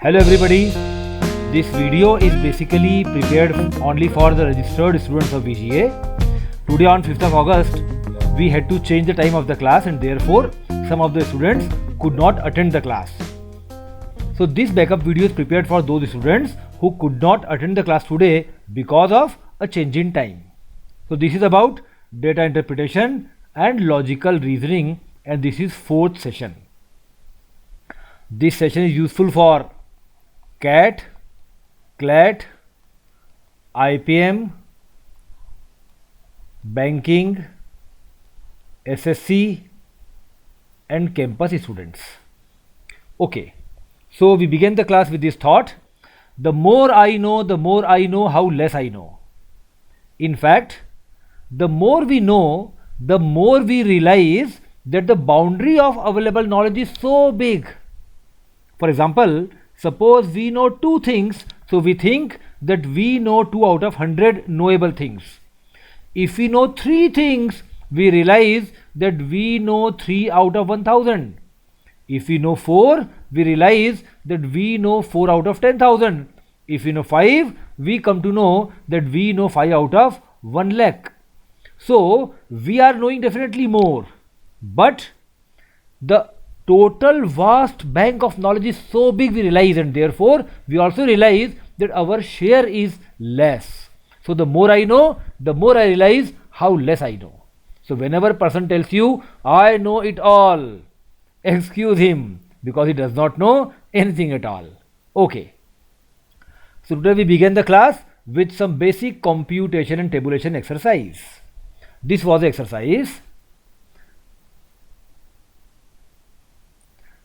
Hello everybody, this video is basically prepared only for the registered students of VGA. Today on 5th of August, we had to change the time of the class and therefore some of the students could not attend the class. So this backup video is prepared for those students who could not attend the class today because of a change in time. So this is about data interpretation and logical reasoning, and this is 4th session. This session is useful for CAT, CLAT, IPM, banking, SSC and campus students. Okay, so we begin the class with this thought: the more I know how less I know. In fact, the more we know, the more we realize that the boundary of available knowledge is so big. For example, suppose we know 2 things, so we think that we know 2 out of 100 knowable things. If we know 3 things, we realize that we know 3 out of 1000. If we know 4, we realize that we know 4 out of 10,000. If we know 5, we come to know that we know 5 out of 1 lakh. So we are knowing definitely more, but the total vast bank of knowledge is so big, we realize, and therefore we also realize that our share is less. So the more I know, the more I realize how less I know. So whenever a person tells you, I know it all, excuse him, because he does not know anything at all. Okay. So today we begin the class with some basic computation and tabulation exercise. This was the exercise.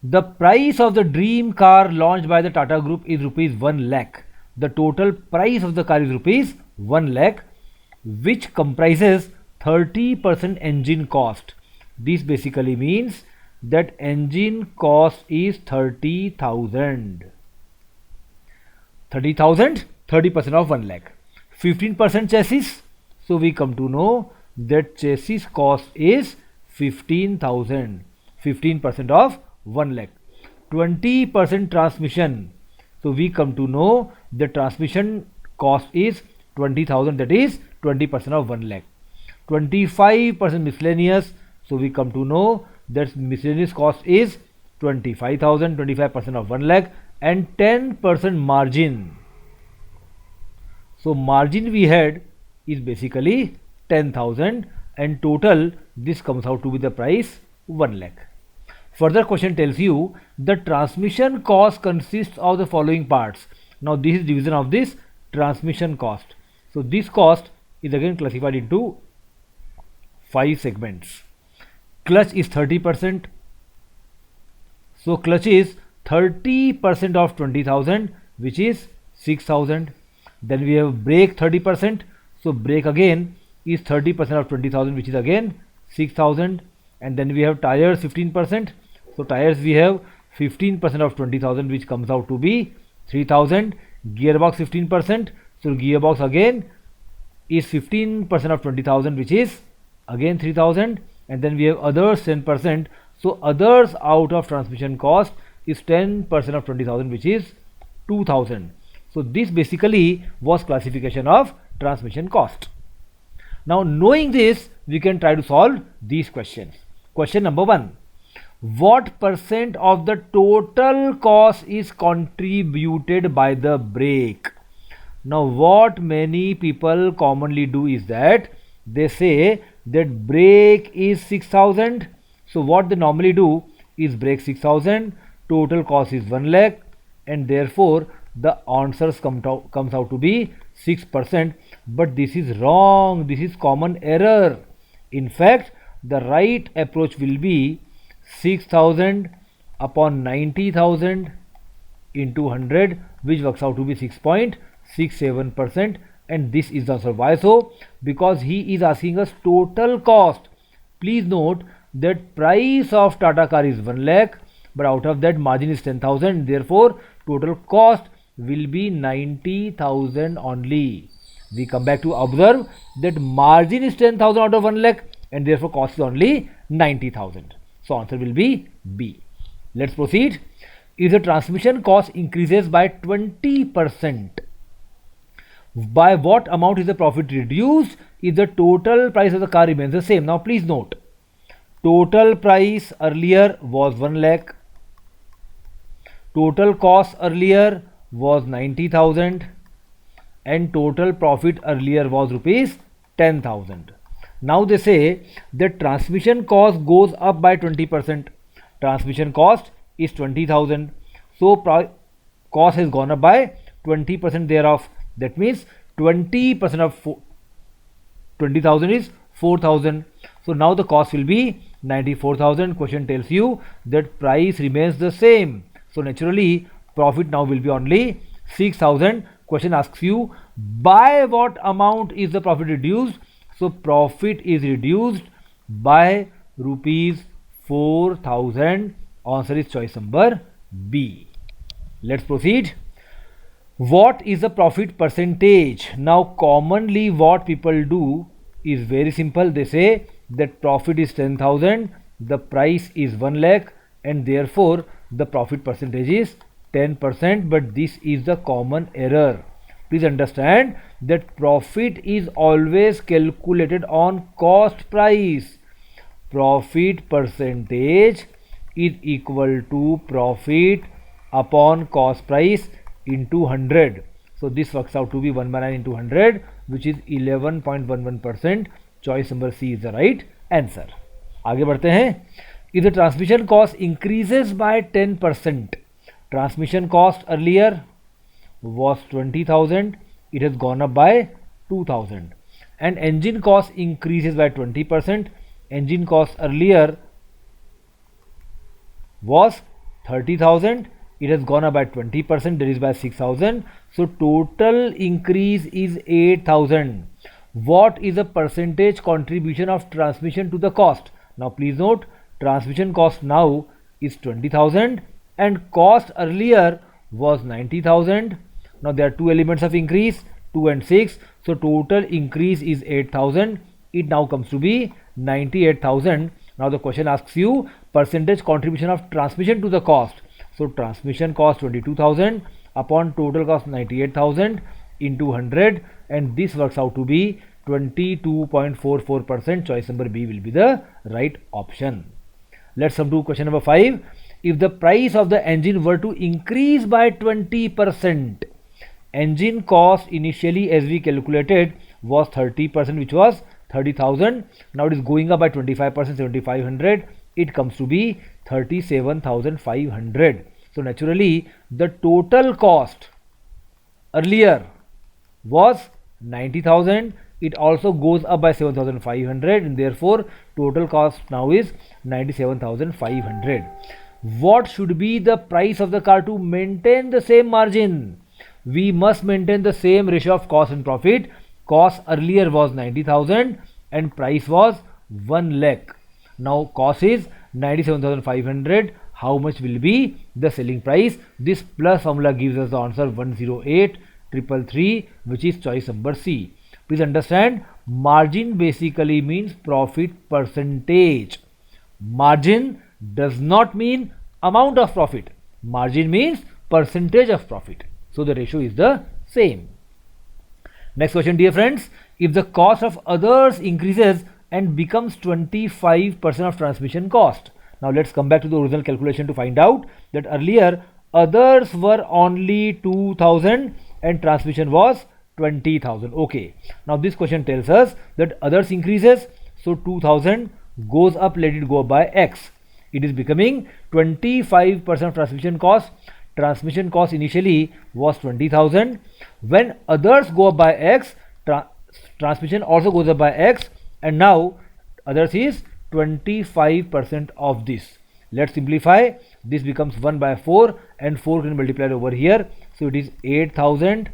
The price of the dream car launched by the Tata Group is rupees 1 lakh. The total price of the car is rupees 1 lakh, which comprises 30% engine cost. This basically means that engine cost is 30,000. 30,000, 30% of 1 lakh. 15% chassis. So we come to know that chassis cost is 15,000. 15% of 1 lakh. 20% transmission. So we come to know the transmission cost is 20,000, that is 20% of 1 lakh. 25% miscellaneous. So we come to know that miscellaneous cost is 25,000, 25% of 1 lakh, and 10% margin. So margin we had is basically 10,000, and total this comes out to be the price 1 lakh. Further question tells you the transmission cost consists of the following parts. Now this is division of this transmission cost. So this cost is again classified into 5 segments. Clutch is 30%. So clutch is 30% of 20,000, which is 6,000. Then we have brake 30%. So brake again is 30% of 20,000, which is again 6,000. And then we have tires 15%. So tires we have 15% of 20,000, which comes out to be 3,000. Gearbox 15%. So gearbox again is 15% of 20,000, which is again 3,000. And then we have others 10%. So others out of transmission cost is 10% of 20,000, which is 2,000. So this basically was classification of transmission cost. Now knowing this, we can try to solve these questions. Question number 1. What percent of the total cost is contributed by the brake? Now what many people commonly do is that they say that brake is 6,000. So what they normally do is brake 6,000, total cost is 1 lakh, and therefore the answers comes out to be 6%. But this is wrong. This is common error. In fact, the right approach will be 6,000 upon 90,000 into 100, which works out to be 6.67%, and this is the answer. Why so? Because he is asking us total cost. Please note that price of Tata car is 1 lakh, but out of that margin is 10,000. Therefore total cost will be 90,000 only. We come back to observe that margin is 10,000 out of 1 lakh, and therefore cost is only 90,000. So answer will be B. Let's proceed. if the transmission cost increases by 20%, by what amount is the profit reduced if the total price of the car remains the same? Now please note, total price earlier was 1 lakh, total cost earlier was 90,000, and total profit earlier was rupees 10,000. Now they say that transmission cost goes up by 20%. Transmission cost is 20,000, so cost has gone up by 20% thereof. That means 20% of 20,000 is 4,000. So now the cost will be 94,000. Question tells you that price remains the same. So naturally profit now will be only 6,000. Question asks you by what amount is the profit reduced? So profit is reduced by rupees 4,000. Answer is choice number B. Let's proceed. What is the profit percentage? Now commonly what people do is very simple. They say that profit is 10,000, the price is 1 lakh, and therefore the profit percentage is 10%, but this is the common error. Please understand that profit is always calculated on cost price. Profit percentage is equal to profit upon cost price into 100. So this works out to be 1 by 9 into 100, which is 11.11%. Choice number C is the right answer. आगे बढ़ते हैं. If the transmission cost increases by 10%, transmission cost earlier was 20,000, it has gone up by 2,000, and engine cost increases by 20%. Engine cost earlier was 30,000, it has gone up by 20%, that is by 6,000. So total increase is 8,000. What is the percentage contribution of transmission to the cost? Now please note, transmission cost now is 20,000 and cost earlier was 90,000. Now there are two elements of increase, 2 and 6. So total increase is 8,000. It now comes to be 98,000. Now the question asks you percentage contribution of transmission to the cost. So transmission cost 22,000 upon total cost 98,000 into 100, and this works out to be 22.44%. Choice number B will be the right option. Let's come to question number 5. If the price of the engine were to increase by 20%, engine cost initially as we calculated was 30%, which was 30,000. Now it is going up by 25%, 7,500. It comes to be 37,500. So naturally the total cost earlier was 90,000. It also goes up by 7,500, and therefore total cost now is 97,500. What should be the price of the car to maintain the same margin? We must maintain the same ratio of cost and profit. Cost earlier was 90,000 and price was 1 lakh. Now cost is 97,500. How much will be the selling price? This plus formula gives us the answer 108,333, which is choice number C. Please understand, margin basically means profit percentage. Margin does not mean amount of profit. Margin means percentage of profit. So the ratio is the same. Next question, dear friends. If the cost of others increases and becomes 25% of transmission cost. Now let's come back to the original calculation to find out that earlier others were only 2,000 and transmission was 20,000. Okay. Now this question tells us that others increases. So 2,000 goes up, let it go by X. It is becoming 25% of transmission cost. Transmission cost initially was 20,000. When others go up by X, transmission also goes up by X, and now others is 25% of this. Let's simplify. This becomes 1 by 4 and 4 can multiply over here. So it is 8,000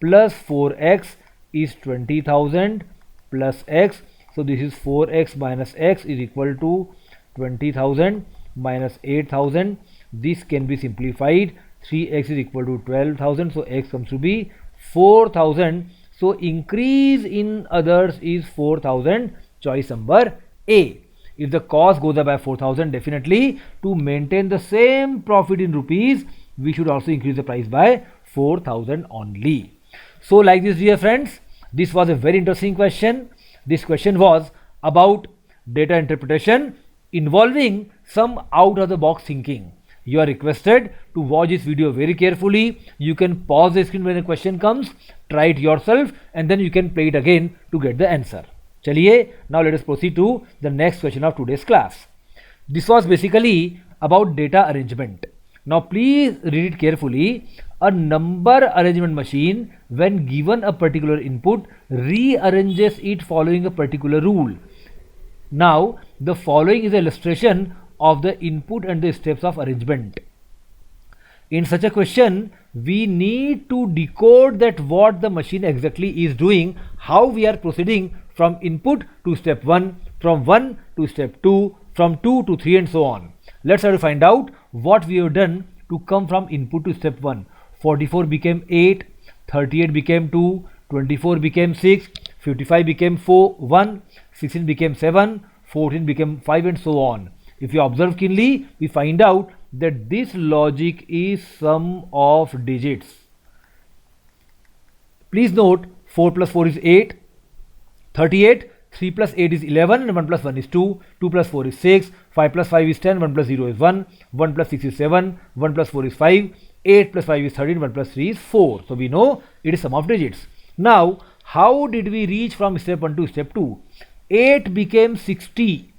plus 4x is 20,000 plus x. So this is 4x minus x is equal to 20,000 minus 8,000. This can be simplified. 3x is equal to 12,000. So x comes to be 4,000. So increase in others is 4,000. Choice number A. If the cost goes up by 4,000, definitely to maintain the same profit in rupees, we should also increase the price by 4,000 only. So like this, dear friends, this was a very interesting question. This question was about data interpretation involving some out of the box thinking. You are requested to watch this video very carefully. You can pause the screen when the question comes, try it yourself, and then you can play it again to get the answer. Chaliye, now let us proceed to the next question of today's class. This was basically about data arrangement. Now please read it carefully. A number arrangement machine, when given a particular input, rearranges it following a particular rule. Now the following is an illustration of the input and the steps of arrangement. In such a question, we need to decode that what the machine exactly is doing, how we are proceeding from input to step 1, from 1 to step 2, from 2 to 3, and so on. Let's try to find out what we have done to come from input to step 1. 44 became 8, 38 became 2, 24 became 6, 55 became 1, 16 became 7, 14 became 5, and so on. If you observe keenly, we find out that this logic is sum of digits. Please note, 4 plus 4 is 8, 38, 3 plus 8 is 11, and 1 plus 1 is 2, 2 plus 4 is 6, 5 plus 5 is 10, 1 plus 0 is 1, 1 plus 6 is 7, 1 plus 4 is 5, 8 plus 5 is 13, 1 plus 3 is 4. So we know it is sum of digits. Now, how did we reach from step 1 to step 2? 8 became 60,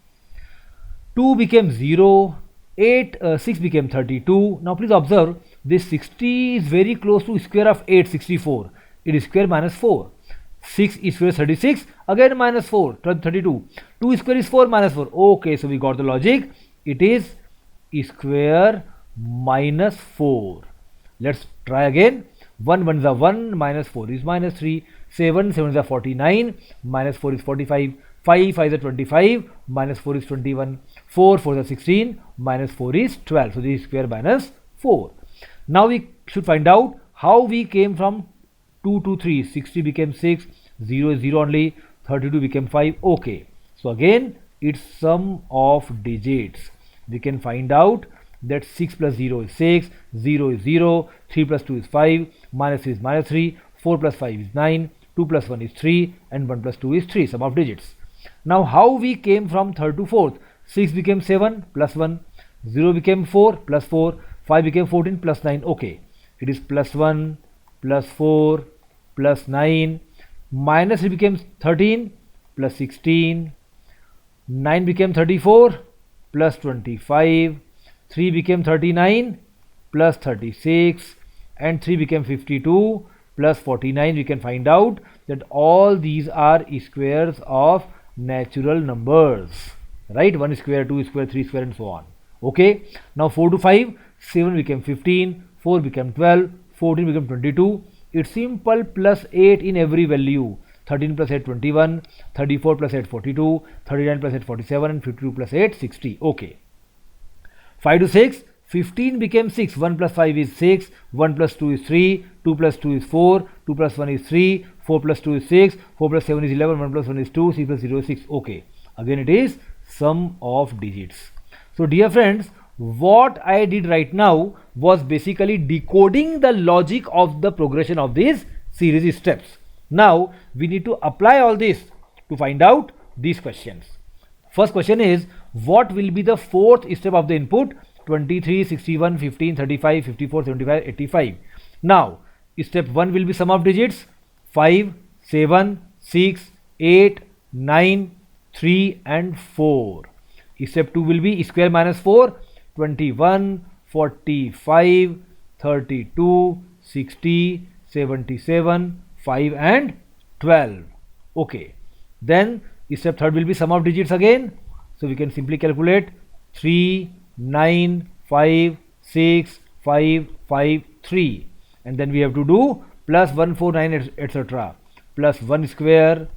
2 became 0, 6 became 32. Now please observe, this 60 is very close to square of 8, 64. It is square minus 4. 6 is square 36, again minus 4, 32. 2 square is 4 minus 4. Okay, so we got the logic. It is square minus 4. Let's try again. 1 1 is 1, minus 4 is minus 3, 7 7 is 49, minus 4 is 45, 5 5 is 25, minus 4 is 21, 4 4 is 16, minus 4 is 12. So this is square minus 4. Now we should find out how we came from 2 to 3. 60 became 6, 0 is 0 only, 32 became 5. Okay, so again it's sum of digits. We can find out that 6 plus 0 is 6, 0 is 0, 3 plus 2 is 5, minus 3 is minus 3, 4 plus 5 is 9, 2 plus 1 is 3, and 1 plus 2 is 3, sum of digits. Now how we came from third to fourth? 6 became 7 plus 1, 0 became 4 plus 4, 5 became 14 plus 9. Okay, it is plus 1 plus 4 plus 9, minus 3 became 13 plus 16, 9 became 34 plus 25, 3 became 39 plus 36, and 3 became 52 plus 49. We can find out that all these are squares of natural numbers, right? 1 square, 2 square, 3 square, and so on. Okay, now 4 to 5, 7 became 15, 4 became 12, 14 became 22. It's simple, plus 8 in every value. 13 plus 8 21, 34 plus 8 42, 39 plus 8 47, and 52 plus 8 60. Okay, 5 to 6, 15 became 6, 1 plus 5 is 6, 1 plus 2 is 3, 2 plus 2 is 4, 2 plus 1 is 3, 4 plus 2 is 6, 4 plus 7 is 11, 1 plus 1 is 2, 6 plus 0 is 6. Okay, again it is sum of digits. So dear friends, what I did right now was basically decoding the logic of the progression of these series steps. Now we need to apply all this to find out these questions. First question is, what will be the fourth step of the input? 23, 61, 15, 35, 54, 75, 85. Now step 1 will be sum of digits, 5, 7, 6, 8, 9, 3, and 4. Step 2 will be square minus 4, 21, 45, 32, 60, 77, 5, and 12. Okay, then step 3 will be sum of digits again. So we can simply calculate 3, 9, 5, 6, 5, 5, 3, and then we have to do plus 1, 4, 9, etc. Plus 1 square,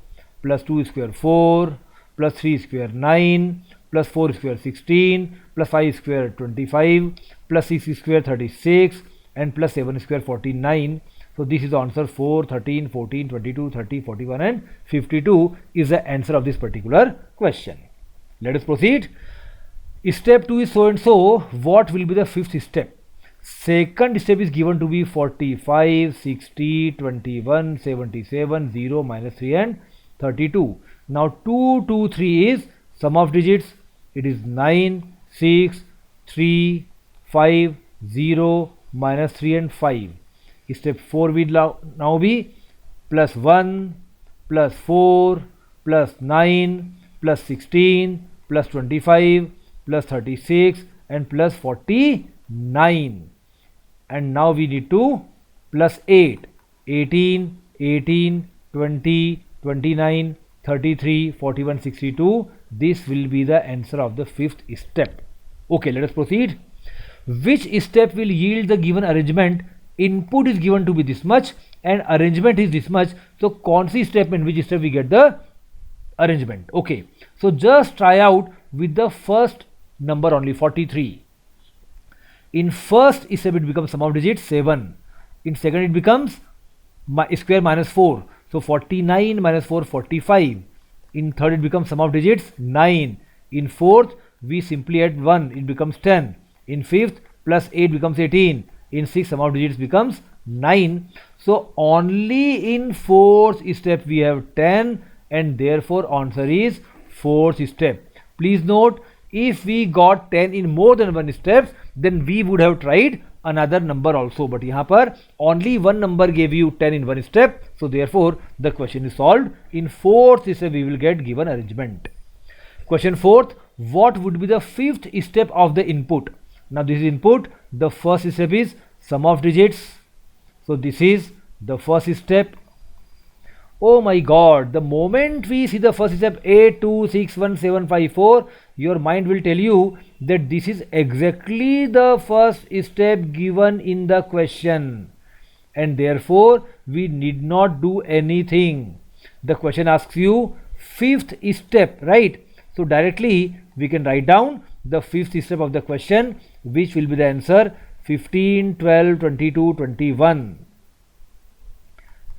plus 2 square 4, plus 3 square 9, plus 4 square 16, plus 5 square 25, plus 6 square 36, and plus 7 square 49. So this is the answer. 4, 13, 14, 22, 30, 41, and 52 is the answer of this particular question. Let us proceed. Step 2 is so and so. What will be the fifth step? Second step is given to be 45, 60, 21, 77, 0, minus 3 and 32. Now 2, 2, 3 is sum of digits. It is 9, 6, 3, 5, 0, minus 3 and 5. Step 4 will now be plus 1, plus 4, plus 9, plus 16, plus 25, plus 36 and plus 49. And now we need to plus 8, 18, 18, 20, 29, 33, 41, 62. This will be the answer of the fifth step. Okay, let us proceed. Which step will yield the given arrangement? Input is given to be this much and arrangement is this much. So, kaun si step in which step we get the arrangement? Okay, so just try out with the first number only, 43. In first step it becomes sum of digits 7. In second it becomes square minus 4. So 49 minus 4, 45. In third it becomes sum of digits 9. In fourth we simply add 1, it becomes 10. In fifth plus 8 becomes 18. In sixth sum of digits becomes 9. So only in fourth step we have 10 and therefore answer is fourth step. Please note, if we got 10 in more than one steps, then we would have tried another number also. But यहाँ पर only one number gave you 10 in one step. So therefore the question is solved. In fourth step we will get given arrangement. Question fourth, what would be the fifth step of the input? Now this is input. The first step is sum of digits. So this is the first step. Oh my God, the moment we see the first step 8, 2, 6, 1, 7, 5, 4, your mind will tell you that this is exactly the first step given in the question and therefore we need not do anything. The question asks you fifth step, right? So directly we can write down the fifth step of the question, which will be the answer 15, 12, 22, 21.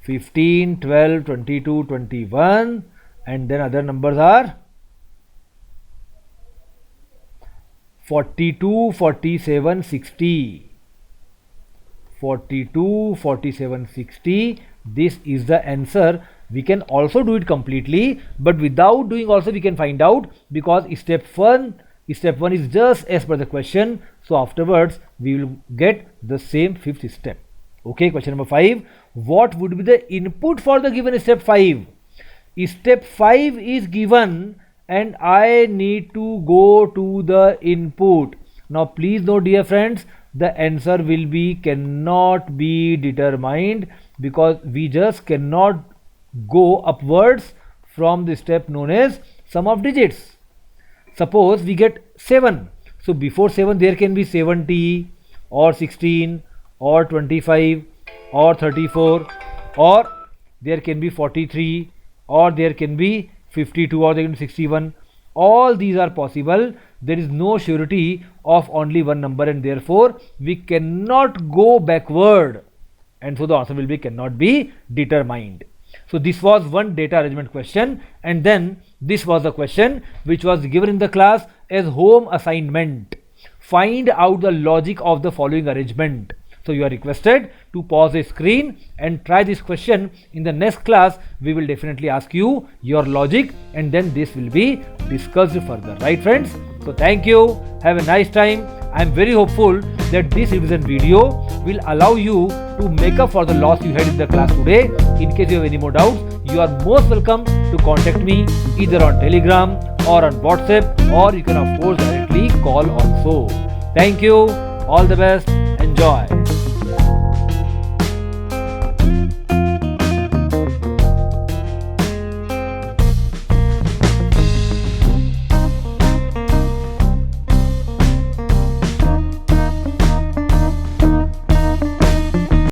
15, 12, 22, 21 and then other numbers are 42, 47, 60. 42, 47, 60. This is the answer. We can also do it completely, but without doing also we can find out, because step 1 is just as per the question. So afterwards we will get the same fifth step. Okay, question number 5. What would be the input for the given step 5? Step 5 is given and I need to go to the input. Now please note, dear friends, the answer will be cannot be determined, because we just cannot go upwards from the step known as sum of digits. Suppose we get 7. So before 7 there can be 70 or 16 or 25 or 34, or there can be 43, or there can be 52, or there can be 61. All these are possible. There is no surety of only one number and therefore we cannot go backward, and so the answer will be cannot be determined. So this was one data arrangement question, and then this was the question which was given in the class as home assignment. Find out the logic of the following arrangement. So you are requested to pause the screen and try this question. In the next class we will definitely ask you your logic and then this will be discussed further, right friends? So thank you, have a nice time. I am very hopeful that this revision video will allow you to make up for the loss you had in the class today. In case you have any more doubts, you are most welcome to contact me either on Telegram or on WhatsApp, or you can of course directly call also. Thank you, all the best, enjoy.